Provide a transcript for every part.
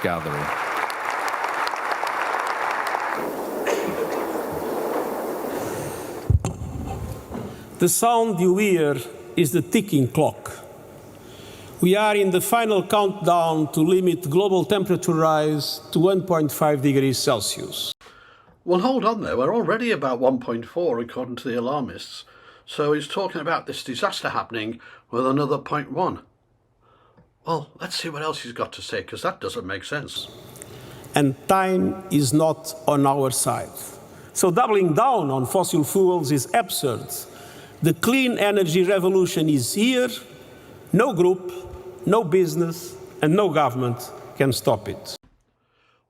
gathering. The sound you hear is the ticking clock. We are in the final countdown to limit global temperature rise to 1.5 degrees Celsius. Well, hold on there. We're already about 1.4 according to the alarmists. So he's talking about this disaster happening with another 0.1. Well, let's see what else he's got to say, because that doesn't make sense. And time is not on our side. So doubling down on fossil fuels is absurd. The clean energy revolution is here. No group, no business, and no government can stop it.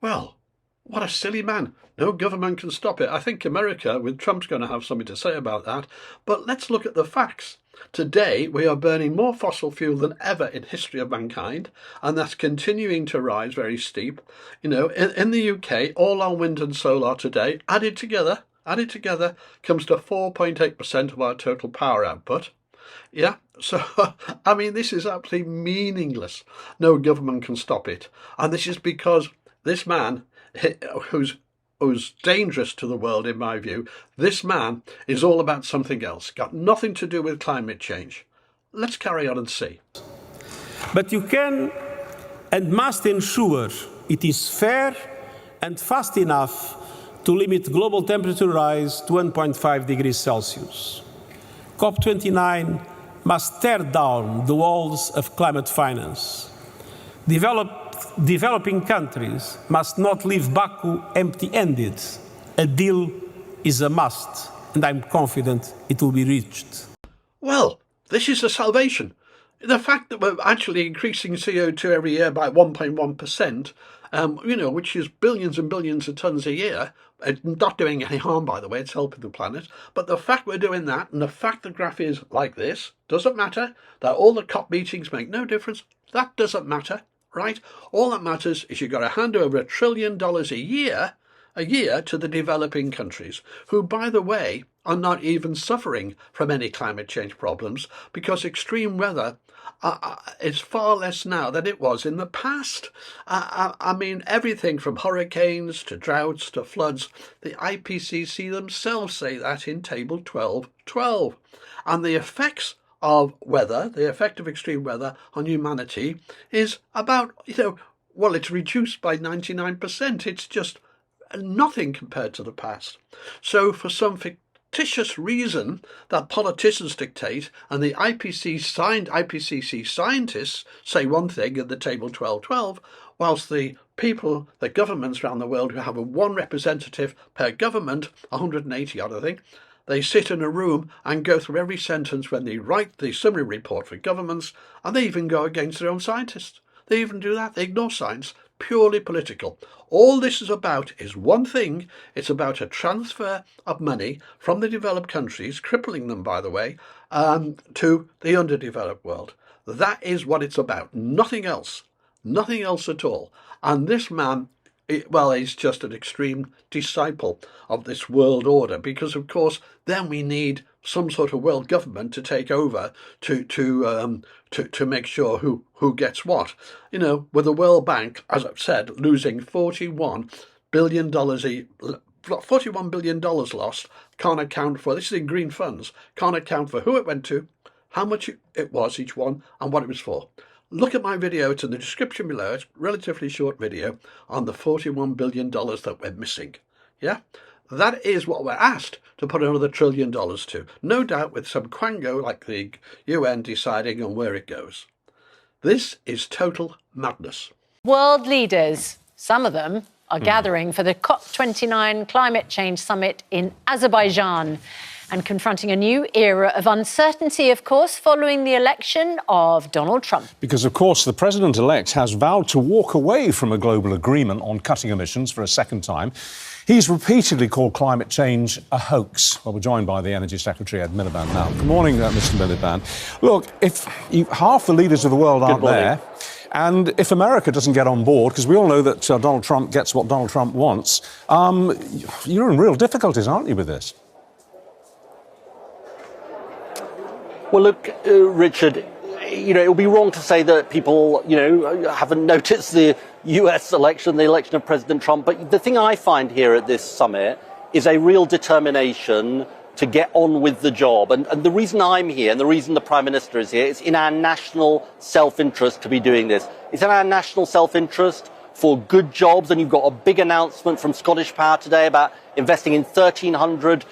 Well, what a silly man. No government can stop it. I think America, with Trump's going to have something to say about that. But let's look at the facts. Today, we are burning more fossil fuel than ever in history of mankind, and that's continuing to rise very steep. You know, in the UK, all our wind and solar today, added together, comes to 4.8% of our total power output. Yeah, so, I mean, this is absolutely meaningless. No government can stop it. And this is because this man, who's dangerous to the world, in my view, this man is all about something else, got nothing to do with climate change. Let's carry on and see. But you can and must ensure it is fair and fast enough to limit global temperature rise to 1.5 degrees Celsius. COP29 must tear down the walls of climate finance. Developing countries must not leave Baku empty-handed. A deal is a must, and I'm confident it will be reached. Well, this is a salvation. The fact that we're actually increasing CO2 every year by 1.1%, which is billions and billions of tons a year, not doing any harm, by the way, it's helping the planet. But the fact we're doing that, and the fact the graph is like this, doesn't matter. That all the COP meetings make no difference. That doesn't matter, right? All that matters is you've got to hand over $1 trillion a year to the developing countries, who, by the way, are not even suffering from any climate change problems, because extreme weather is far less now than it was in the past. I mean, everything from hurricanes to droughts to floods, the IPCC themselves say that in Table 12.12. And the effects of weather, the effect of extreme weather on humanity is about, it's reduced by 99%. It's just nothing compared to the past. So for some fictitious reason that politicians dictate and the IPCC scientists say one thing in the Table 12.12, whilst the people, the governments around the world who have one representative per government, 180 odd I think, they sit in a room and go through every sentence when they write the summary report for governments, and they even go against their own scientists. They even do that. They ignore science. Purely political. All this is about is one thing. It's about a transfer of money from the developed countries, crippling them, by the way, to the underdeveloped world. That is what it's about. Nothing else. Nothing else at all. And this man, he's just an extreme disciple of this world order, because, of course, then we need some sort of world government to take over to make sure who gets what. With the World Bank, as I've said, losing $41 billion lost, can't account for, this is in green funds, can't account for who it went to, how much it was each one, and what it was for. Look at my video, it's in the description below, it's a relatively short video on the $41 billion that we're missing. Yeah? That is what we're asked to put another $1 trillion to. No doubt with some quango like the UN deciding on where it goes. This is total madness. World leaders, some of them, are gathering for the COP29 climate change summit in Azerbaijan and confronting a new era of uncertainty, of course, following the election of Donald Trump. Because, of course, the president-elect has vowed to walk away from a global agreement on cutting emissions for a second time. He's repeatedly called climate change a hoax. Well, we're joined by the Energy Secretary, Ed Miliband, now. Good morning, Mr Miliband. Look, if half the leaders of the world aren't there, and if America doesn't get on board, because we all know that Donald Trump gets what Donald Trump wants, you're in real difficulties, aren't you, with this? Well, look, Richard, you know, it would be wrong to say that people, you know, haven't noticed the US election, the election of President Trump. But the thing I find here at this summit is a real determination to get on with the job. And the reason I'm here and the reason the Prime Minister is here is in our national self-interest to be doing this. It's in our national self-interest for good jobs, and you've got a big announcement from Scottish Power today about investing in 1,300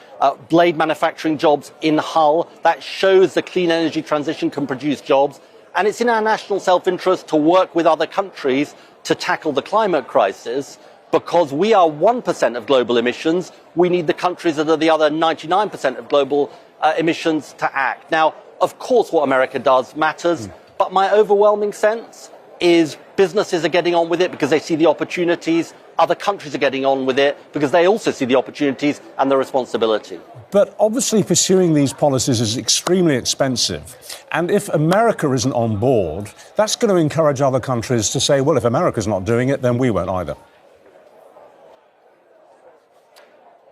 blade manufacturing jobs in Hull. That shows the clean energy transition can produce jobs. And it's in our national self-interest to work with other countries to tackle the climate crisis, because we are 1% of global emissions. We need the countries that are the other 99% of global emissions to act. Now, of course, what America does matters, but my overwhelming sense is businesses are getting on with it because they see the opportunities. Other countries are getting on with it because they also see the opportunities and the responsibility. But obviously pursuing these policies is extremely expensive. And if America isn't on board, that's going to encourage other countries to say, well, if America's not doing it, then we won't either.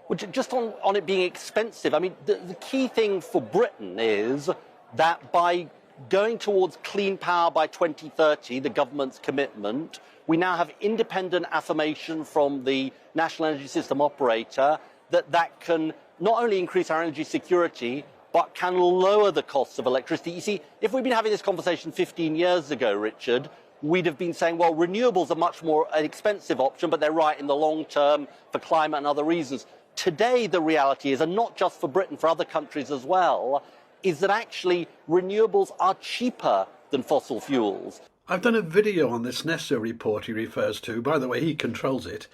Well, just on it being expensive, I mean, the key thing for Britain is that by going towards clean power by 2030, the government's commitment, we now have independent affirmation from the National Energy System operator that can not only increase our energy security, but can lower the costs of electricity. You see, if we'd been having this conversation 15 years ago, Richard, we'd have been saying, well, renewables are much more an expensive option, but they're right in the long term for climate and other reasons. Today, the reality is, and not just for Britain, for other countries as well, is that actually renewables are cheaper than fossil fuels. I've done a video on this NESO report he refers to. By the way, he controls it.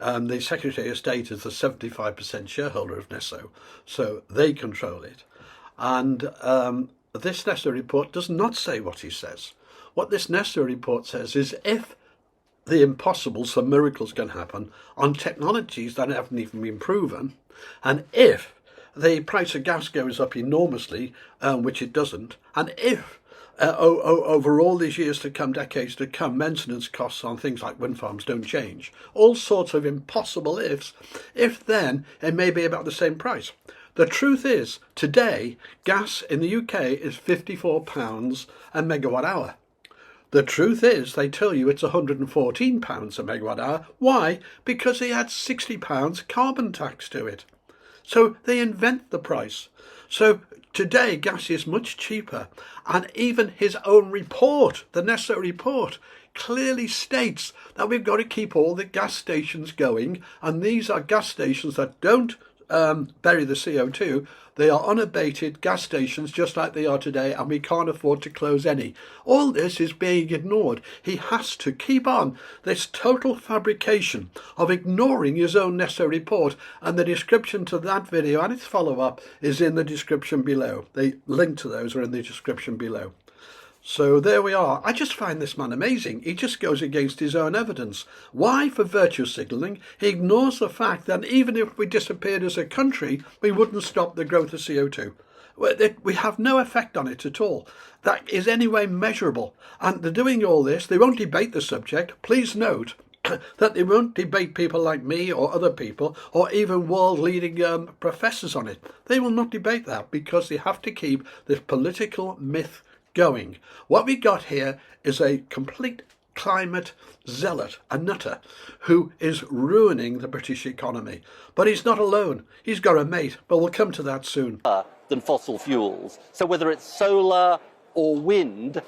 The Secretary of State is the 75% shareholder of NESO, so they control it. And this NESO report does not say what he says. What this NESO report says is if the impossible, some miracles can happen on technologies that haven't even been proven, and if the price of gas goes up enormously, which it doesn't, and if over all these years to come, decades to come, maintenance costs on things like wind farms don't change, all sorts of impossible ifs, if then it may be about the same price. The truth is, today, gas in the UK is £54 a megawatt hour. The truth is, they tell you it's £114 a megawatt hour. Why? Because they add £60 carbon tax to it. So they invent the price. So today, gas is much cheaper. And even his own report, the NESO report, clearly states that we've got to keep all the gas stations going. And these are gas stations that don't bury the CO2. They are unabated gas stations just like they are today, and we can't afford to close any. All this is being ignored. He has to keep on this total fabrication of ignoring his own NESO report, and the description to that video and its follow-up is in the description below. The link to those are in the description below. So there we are. I just find this man amazing. He just goes against his own evidence. Why? For virtue signalling. He ignores the fact that even if we disappeared as a country, we wouldn't stop the growth of CO2. We have no effect on it at all. That is anyway measurable. And they're doing all this. They won't debate the subject. Please note that they won't debate people like me or other people or even world-leading professors on it. They will not debate that because they have to keep this political myth going. What we got here is a complete climate zealot, a nutter, who is ruining the British economy. But he's not alone. He's got a mate, but we'll come to that soon. Than fossil fuels. So whether it's solar or wind,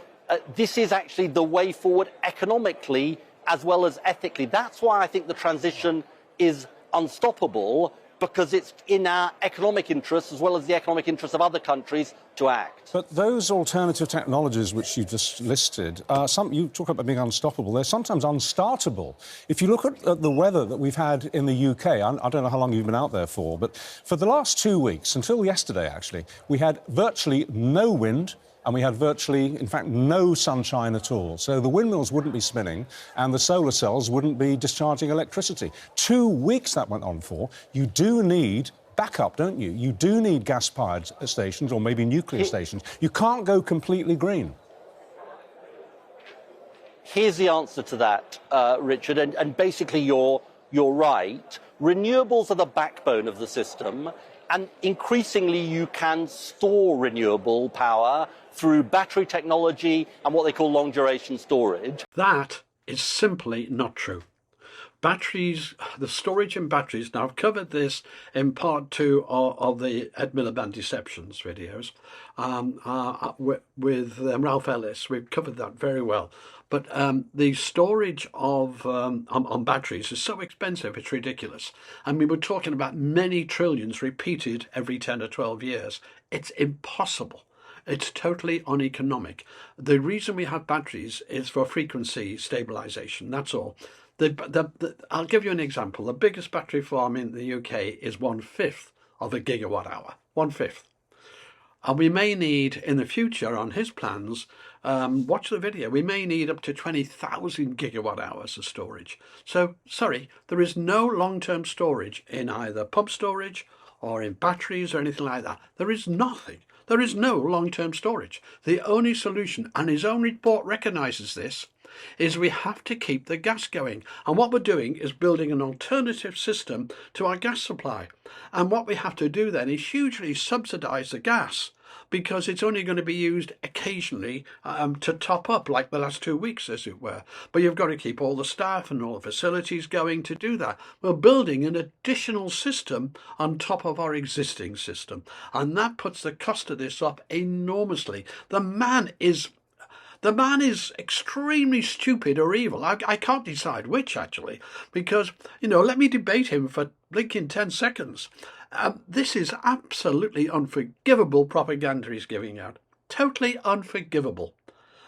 this is actually the way forward economically as well as ethically. That's why I think the transition is unstoppable, because it's in our economic interests as well as the economic interests of other countries to act. But those alternative technologies which you just listed, you talk about being unstoppable, they're sometimes unstartable. If you look at the weather that we've had in the UK, I don't know how long you've been out there for, but for the last 2 weeks, until yesterday actually, we had virtually no wind, and we had virtually, in fact, no sunshine at all. So the windmills wouldn't be spinning and the solar cells wouldn't be discharging electricity. 2 weeks that went on for. You do need backup, don't you? You do need gas-powered stations or maybe nuclear stations. You can't go completely green. Here's the answer to that, Richard, and basically you're right. Renewables are the backbone of the system. And increasingly, you can store renewable power through battery technology and what they call long duration storage. That is simply not true. Batteries, the storage in batteries, now I've covered this in part 2 of the Ed Miliband Deceptions videos with Ralph Ellis. We've covered that very well. But the storage of on batteries is so expensive, it's ridiculous. And we were talking about many trillions repeated every 10 or 12 years. It's impossible. It's totally uneconomic. The reason we have batteries is for frequency stabilization, that's all. I'll give you an example. The biggest battery farm in the UK is 1/5 of a gigawatt hour. 1/5. And we may need, in the future, on his plans, watch the video, we may need up to 20,000 gigawatt hours of storage. So, sorry, there is no long-term storage in either pump storage or in batteries or anything like that. There is nothing. There is no long-term storage. The only solution, and his own report recognises this, is we have to keep the gas going. And what we're doing is building an alternative system to our gas supply. And what we have to do then is hugely subsidise the gas, because it's only going to be used occasionally to top up, like the last 2 weeks, as it were. But you've got to keep all the staff and all the facilities going to do that. We're building an additional system on top of our existing system. And that puts the cost of this up enormously. The man is extremely stupid or evil. I can't decide which, actually, because, let me debate him for blinking 10 seconds. This is absolutely unforgivable propaganda he's giving out. Totally unforgivable.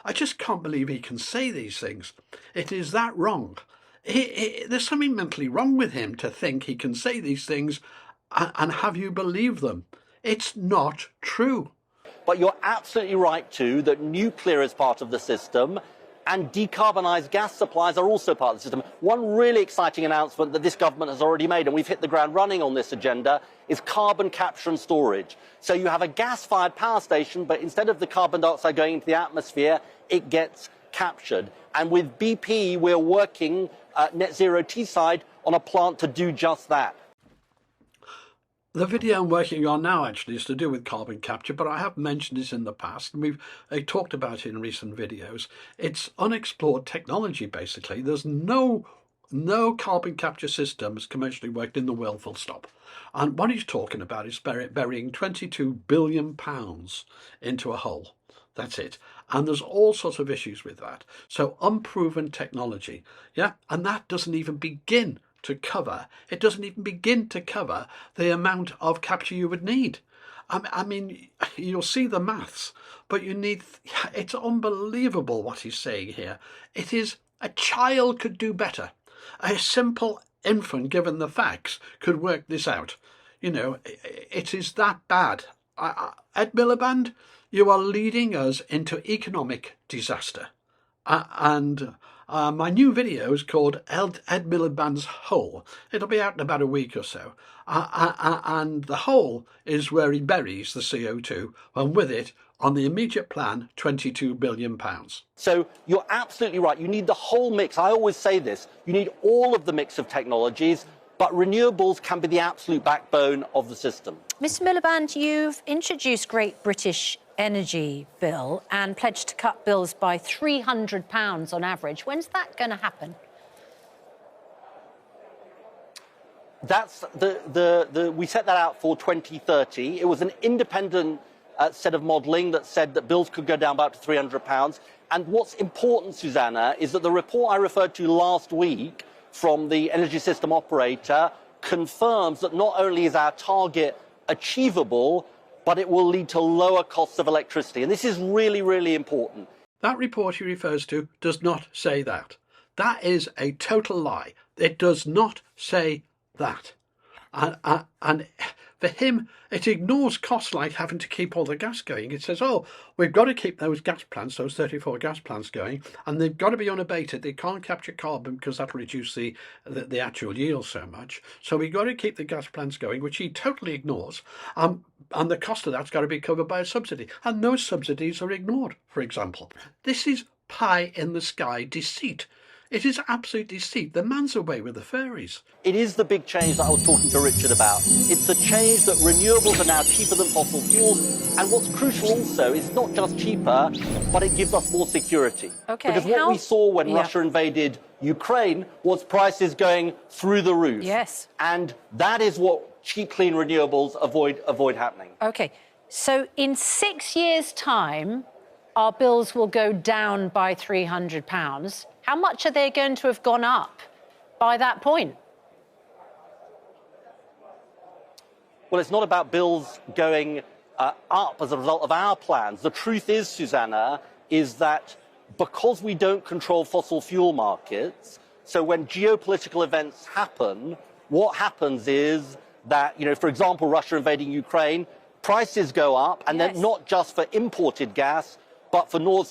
I just can't believe he can say these things. It is that wrong. There's something mentally wrong with him to think he can say these things and have you believe them. It's not true. But you're absolutely right, too, that nuclear is part of the system and decarbonised gas supplies are also part of the system. One really exciting announcement that this government has already made, and we've hit the ground running on this agenda, is carbon capture and storage. So you have a gas-fired power station, but instead of the carbon dioxide going into the atmosphere, it gets captured. And with BP, we're working at Net Zero Teesside on a plant to do just that. The video I'm working on now actually is to do with carbon capture, but I have mentioned this in the past, and we've talked about it in recent videos. It's unexplored technology, basically. There's no carbon capture systems commercially worked in the world, full stop. And what he's talking about is burying £22 billion into a hole. That's it. And there's all sorts of issues with that. So unproven technology, yeah, and that doesn't even begin to cover the amount of capture you would need. I mean, you'll see the maths, but it's unbelievable what he's saying here. It is, a child could do better. A simple infant, given the facts, could work this out. It is that bad. Ed Miliband, you are leading us into economic disaster. My new video is called Ed Miliband's Hole. It'll be out in about a week or so. And the hole is where he buries the CO2, and with it, on the immediate plan, £22 billion. So you're absolutely right. You need the whole mix. I always say this. You need all of the mix of technologies, but renewables can be the absolute backbone of the system. Mr. Miliband, you've introduced Great British Energy Bill and pledged to cut bills by £300 on average. When's that going to happen? That's we set that out for 2030. It was an independent set of modelling that said that bills could go down by up to £300. And what's important, Susanna, is that the report I referred to last week from the energy system operator confirms that not only is our target achievable, but it will lead to lower costs of electricity. And this is really, really important. That report he refers to does not say that. That is a total lie. It does not say that. And for him, it ignores costs like having to keep all the gas going. It says, oh, we've got to keep those gas plants, those 34 gas plants going, and they've got to be unabated. They can't capture carbon because that'll reduce the actual yield so much. So we've got to keep the gas plants going, which he totally ignores. And the cost of that's got to be covered by a subsidy. And those subsidies are ignored, for example. This is pie in the sky deceit. It is absolutely steep. The man's away with the fairies. It is the big change that I was talking to Richard about. It's a change that renewables are now cheaper than fossil fuels. And what's crucial also is not just cheaper, but it gives us more security. Okay, because what we saw when Russia invaded Ukraine was prices going through the roof. Yes. And that is what cheap, clean renewables avoid happening. Okay. So in 6 years' time, our bills will go down by £300. How much are they going to have gone up by that point? Well, it's not about bills going up as a result of our plans. The truth is, Susanna, is that because we don't control fossil fuel markets, so when geopolitical events happen, what happens is that, for example, Russia invading Ukraine, prices go up, and then not just for imported gas, but for North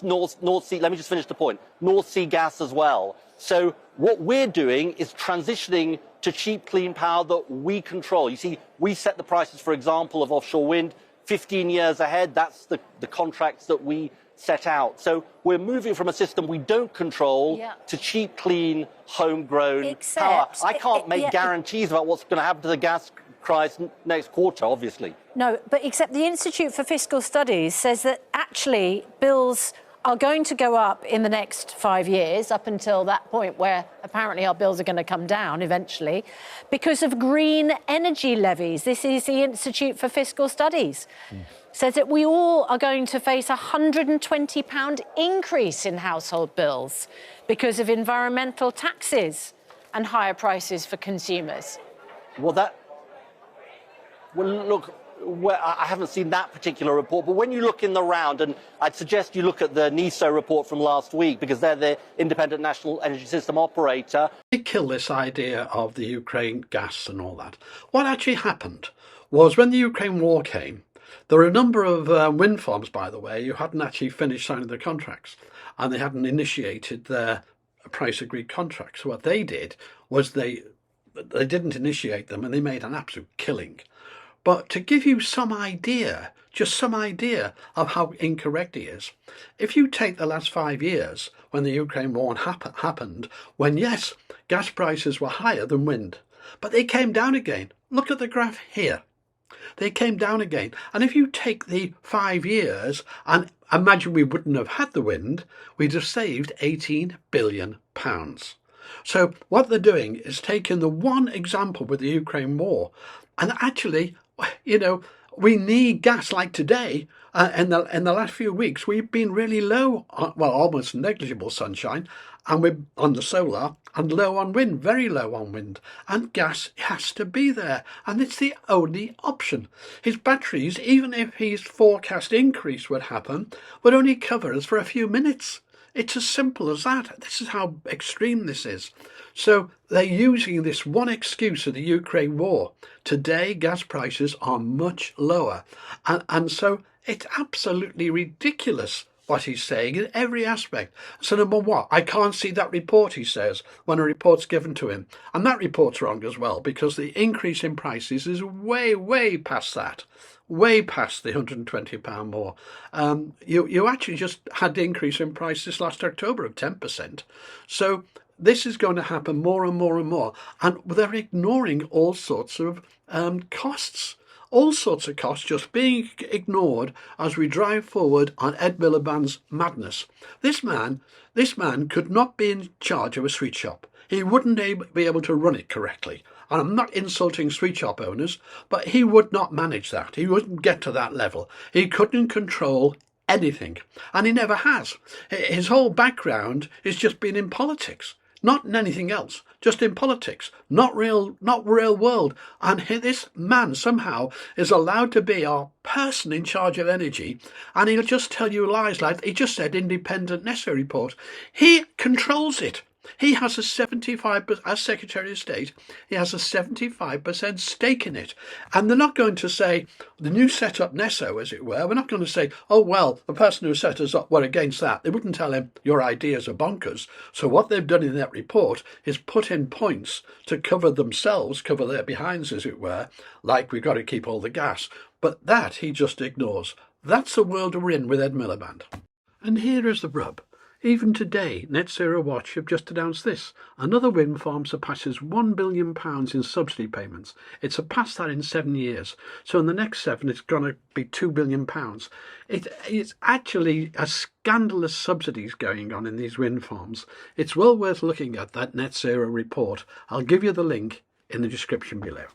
Sea, let me just finish the point, North Sea gas as well. So what we're doing is transitioning to cheap, clean power that we control. You see, we set the prices, for example, of offshore wind 15 years ahead. That's the contracts that we set out. So we're moving from a system we don't control to cheap, clean, homegrown power. I can't make guarantees about what's going to happen to the gas price next quarter, obviously. No, but except the Institute for Fiscal Studies says that actually bills are going to go up in the next 5 years, up until that point where apparently our bills are going to come down eventually, because of green energy levies. This is the Institute for Fiscal Studies. Says that we all are going to face a £120 increase in household bills because of environmental taxes and higher prices for consumers. Look, I haven't seen that particular report, but when you look in the round, and I'd suggest you look at the NESO report from last week, because they're the Independent National Energy System Operator. They kill this idea of the Ukraine gas and all that. What actually happened was when the Ukraine war came, there were a number of wind farms, by the way, who hadn't actually finished signing their contracts, and they hadn't initiated their price-agreed contracts. So what they did was they didn't initiate them, and they made an absolute killing. But to give you some idea, just some idea of how incorrect he is, if you take the last 5 years when the Ukraine war happened, when, yes, gas prices were higher than wind, but they came down again. Look at the graph here. They came down again. And if you take the 5 years and imagine we wouldn't have had the wind, we'd have saved £18 billion. So what they're doing is taking the one example with the Ukraine war, and actually, we need gas like today. In the last few weeks, we've been really low, almost negligible sunshine, and we're on the solar, and low on wind, very low on wind. And gas has to be there, and it's the only option. His batteries, even if his forecast increase would happen, would only cover us for a few minutes. It's as simple as that. This is how extreme this is. So they're using this one excuse of the Ukraine war. Today, gas prices are much lower. And so it's absolutely ridiculous what he's saying in every aspect. So number one, I can't see that report, he says, when a report's given to him. And that report's wrong as well, because the increase in prices is way, way past that. Way past the £120 more. You actually just had the increase in prices last October of 10%. So this is going to happen more and more and more. And they're ignoring all sorts of costs. All sorts of costs just being ignored as we drive forward on Ed Miliband's madness. This man could not be in charge of a sweet shop. He wouldn't be able to run it correctly. And I'm not insulting sweet shop owners, but he would not manage that. He wouldn't get to that level. He couldn't control anything. And he never has. His whole background is just been in politics. Not in anything else, just in politics, not real world. And this man somehow is allowed to be our person in charge of energy, and he'll just tell you lies like he just said, independent NESO report. He controls it. He has a 75%, as Secretary of State, he has a 75% stake in it. And they're not going to say, the new set up NESO, as it were, we're not going to say, oh, well, the person who set us up were against that. They wouldn't tell him, your ideas are bonkers. So what they've done in that report is put in points to cover themselves, cover their behinds, as it were, like we've got to keep all the gas. But that he just ignores. That's the world we're in with Ed Miliband. And here is the rub. Even today, Net Zero Watch have just announced this. Another wind farm surpasses £1 billion in subsidy payments. It surpassed that in 7 years. So in the next 7, it's going to be £2 billion. It's actually a scandalous subsidies going on in these wind farms. It's well worth looking at that Net Zero report. I'll give you the link in the description below.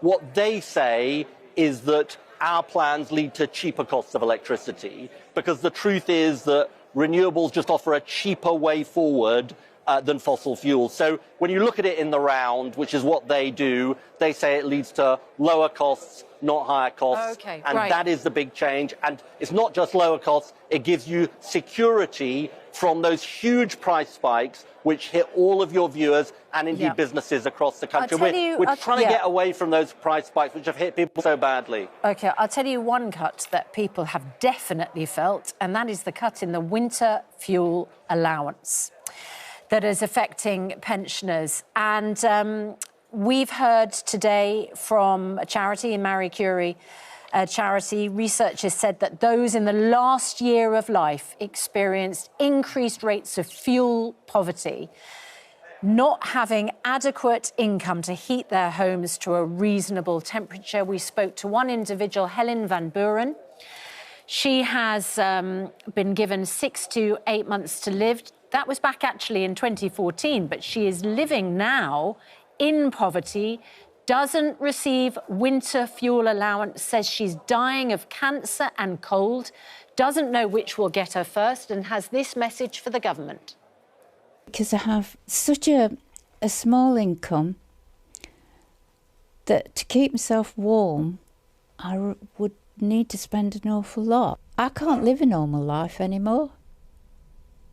What they say is that our plans lead to cheaper costs of electricity, because the truth is that renewables just offer a cheaper way forward than fossil fuels. So when you look at it in the round, which is what they do, they say it leads to lower costs, not higher costs. Okay, and right. That is the big change. And it's not just lower costs, it gives you security from those huge price spikes which hit all of your viewers and indeed businesses across the country. We're trying to get away from those price spikes which have hit people so badly. OK, I'll tell you one cut that people have definitely felt, and that is the cut in the winter fuel allowance that is affecting pensioners. And we've heard today from a charity, Marie Curie charity, researchers said that those in the last year of life experienced increased rates of fuel poverty, not having adequate income to heat their homes to a reasonable temperature. We spoke to one individual, Helen Van Buren. She has been given 6 to 8 months to live. That was back actually in 2014, but she is living now in poverty, doesn't receive winter fuel allowance, says she's dying of cancer and cold, doesn't know which will get her first, and has this message for the government. Because I have such a small income that to keep myself warm, I would need to spend an awful lot. I can't live a normal life anymore.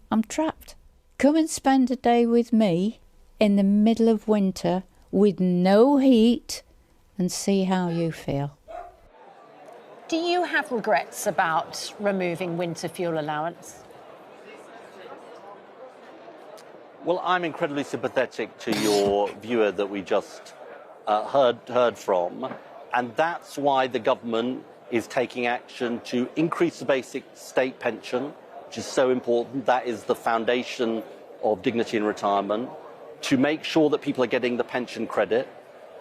I'm trapped. Come and spend a day with me in the middle of winter with no heat and see how you feel. Do you have regrets about removing winter fuel allowance? Well, I'm incredibly sympathetic to your viewer that we just heard from, and that's why the government is taking action to increase the basic state pension, which is so important. That is the foundation of dignity in retirement, to make sure that people are getting the pension credit,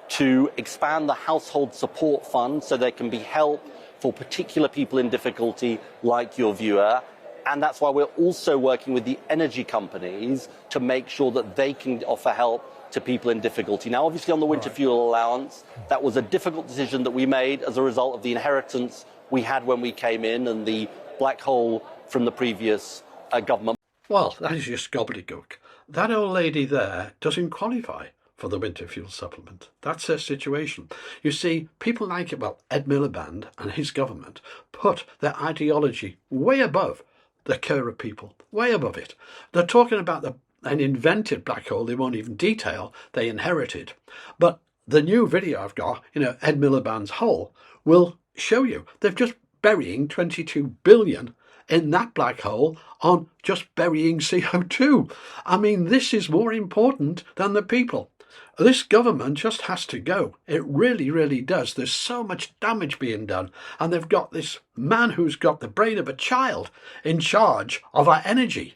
to expand the household support fund so there can be help for particular people in difficulty like your viewer. And that's why we're also working with the energy companies to make sure that they can offer help to people in difficulty. Now, obviously, on the winter fuel allowance, that was a difficult decision that we made as a result of the inheritance we had when we came in and the black hole from the previous government. Well, that is just gobbledygook. That old lady there doesn't qualify for the winter fuel supplement. That's her situation. You see, people like Ed Miliband and his government put their ideology way above the core of people, way above it. They're talking about an invented black hole they won't even detail, they inherited. But the new video I've got, Ed Miliband's hole, will show you they're just burying 22 billion in that black hole on just burying CO2. I mean, this is more important than the people. This government just has to go. It really, really does. There's so much damage being done. And they've got this man who's got the brain of a child in charge of our energy.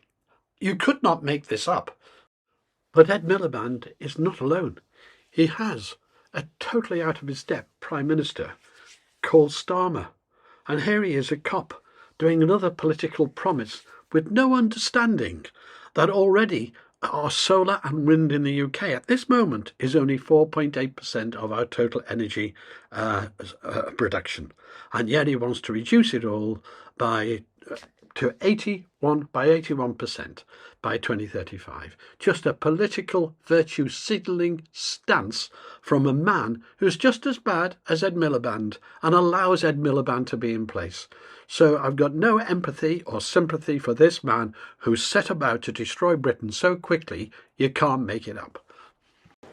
You could not make this up. But Ed Miliband is not alone. He has a totally out of his depth Prime Minister called Starmer. And here he is, a cop, doing another political promise with no understanding that already our solar and wind in the UK at this moment is only 4.8% of our total energy production. And yet he wants to reduce it all by 81% by 2035. Just a political virtue signaling stance from a man who's just as bad as Ed Miliband and allows Ed Miliband to be in place. So I've got no empathy or sympathy for this man who's set about to destroy Britain so quickly you can't make it up.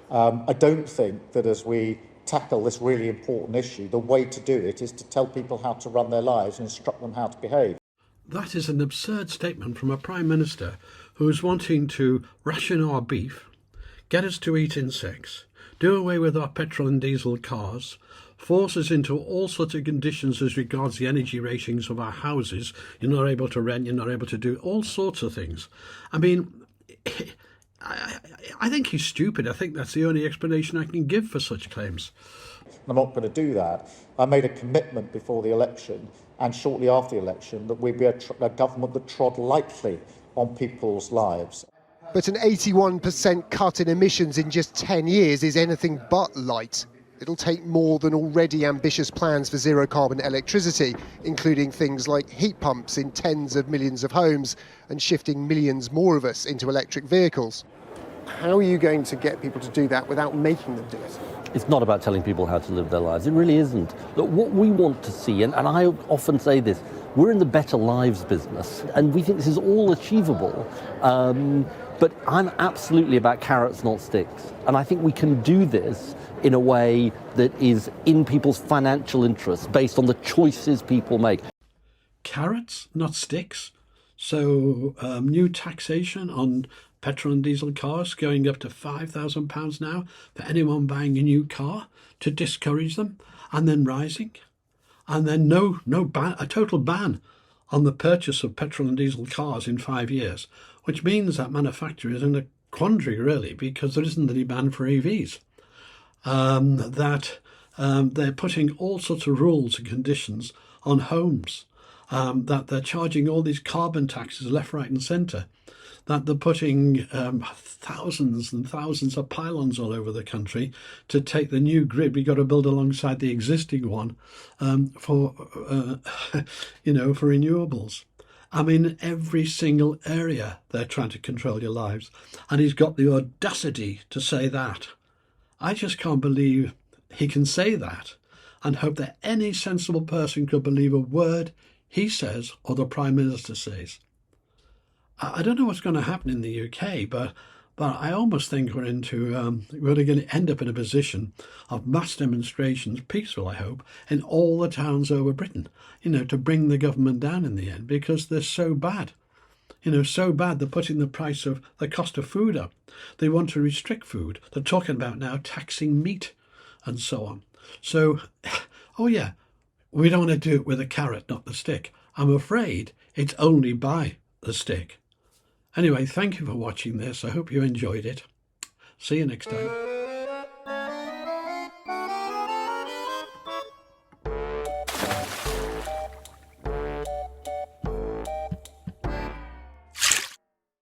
I don't think that as we tackle this really important issue, the way to do it is to tell people how to run their lives and instruct them how to behave. That is an absurd statement from a Prime Minister who is wanting to ration our beef, get us to eat insects, do away with our petrol and diesel cars, force us into all sorts of conditions as regards the energy ratings of our houses. You're not able to rent, you're not able to do all sorts of things. I mean, I think he's stupid. I think that's the only explanation I can give for such claims. I'm not going to do that. I made a commitment before the election and shortly after the election that we'd be a government that trod lightly on people's lives. But an 81% cut in emissions in just 10 years is anything but light. It'll take more than already ambitious plans for zero carbon electricity, including things like heat pumps in tens of millions of homes and shifting millions more of us into electric vehicles. How are you going to get people to do that without making them do it? It's not about telling people how to live their lives. It really isn't. Look, what we want to see, and I often say this, we're in the better lives business, and we think this is all achievable. But I'm absolutely about carrots, not sticks. And I think we can do this in a way that is in people's financial interests, based on the choices people make. Carrots, not sticks. So new taxation on petrol and diesel cars going up to £5,000 now for anyone buying a new car to discourage them, and then rising. And then no ban, a total ban on the purchase of petrol and diesel cars in 5 years, which means that manufacturers are in a quandary, really, because there isn't any ban for EVs. They're putting all sorts of rules and conditions on homes, that they're charging all these carbon taxes left, right and centre, that they're putting thousands and thousands of pylons all over the country to take the new grid we've got to build alongside the existing one for renewables. I mean, every single area they're trying to control your lives. And he's got the audacity to say that. I just can't believe he can say that and hope that any sensible person could believe a word he says or the Prime Minister says. I don't know what's going to happen in the UK, but I almost think we're going to end up in a position of mass demonstrations, peaceful, I hope, in all the towns over Britain, to bring the government down in the end, because they're so bad. So bad they're putting the cost of food up. They want to restrict food. They're talking about now taxing meat and so on. So, we don't want to do it with a carrot, not the stick. I'm afraid it's only by the stick. Anyway, thank you for watching this. I hope you enjoyed it. See you next time.